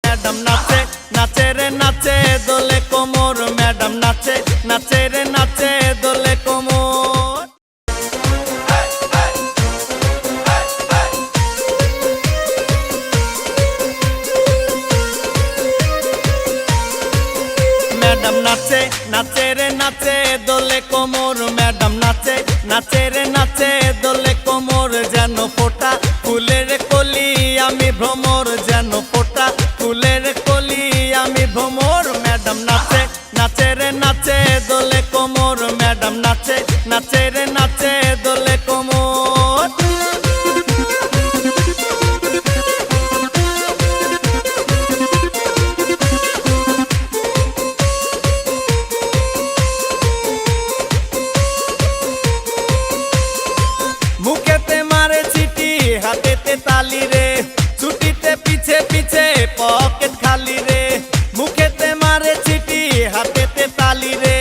madam নাচে নাচে রে নাচে দোলে কোমর ম্যাডাম নাচে নাচে রে নাচে দোলে কোমর ম্যাডাম নাচে নাচে রে নাচে দোলে কোমর ম্যাডাম নাচে নাচে রে নাচে দোলে কোমর যেন ফোঁটা ফুলের কলি আমি ভ্রমর যেন ফোঁটা ফুলের কলি আমি ভ্রমর ম্যাডাম নাচে নাচে রে নাচে দোলে কোমর ম্যাডাম নাচে নাচে রে নাচে দোলে কোমর মুখেতে মারে চিঠি হাতেতে তালি রে ছুটিতে পিছে পিছে পকেট খালি রে মুখেতে মারে চিঠি হাতেতে তালি রে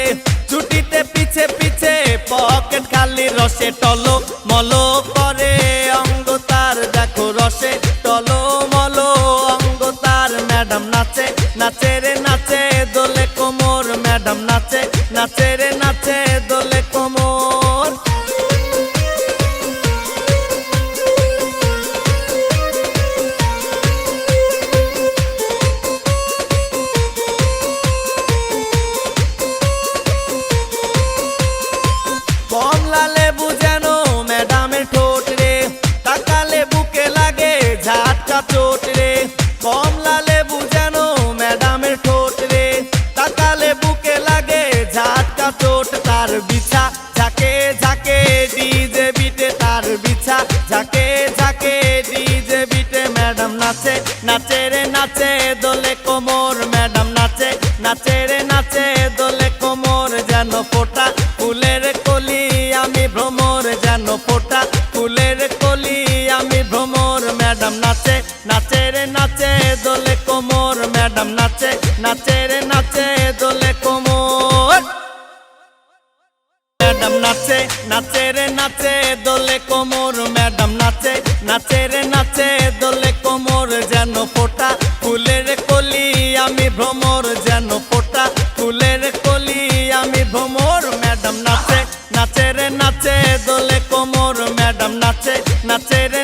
ছুটিতে পিছে পিছে পকেট খালি রসে টলো মলো করে অঙ্গ তার দেখো রসে টলো মলো অঙ্গ তার ম্যাডাম নাচে নাচে রে নাচে দোলে কোমর ম্যাডাম নাচে নাচে রে নাচে দোলে কোমর কমলা লেবু যেন ম্যাডামের ঠোঁট রে তাকালে বুকে লাগে ঝাটকা চোট রে কমলা লেবু যেন ম্যাডামের ঠোঁট রে তাকালে বুকে লাগে ঝাটকা চোট তার বিছা ঝাঁকে ঝাঁকে ডিজে বিটে তার বিছা ঝাঁকে ঝাঁকে ডিজে বিটে ম্যাডাম নাচে নাচে রে নাচে দোলে কোমর ম্যাডাম নাচে নাচে রে নাচে দোলে কোমর যেন ফোঁটা ফুলের কলি আমি ভ্রমর যেন ফোঁটা ফুলের কলি আমি ভ্রমর ম্যাডাম নাচে নাচে রে নাচে দোলে কোমর ম্যাডাম নাচে নাচে রে নাচে দোলে কোমর ম্যাডাম নাচে নাচে রে নাচে দোলে কোমর ম্যাডাম নাচে নাচে রে নাচে দোলে কোমর যেন ফোঁটা ফুলের কলি আমি ভ্রমর যেন ফোঁটা ফুলের কলি আমি ভ্রমর ম্যাডাম নাচে নাচে রে নাচে দোলে কোমর ম্যাডাম নাচে নাচে রে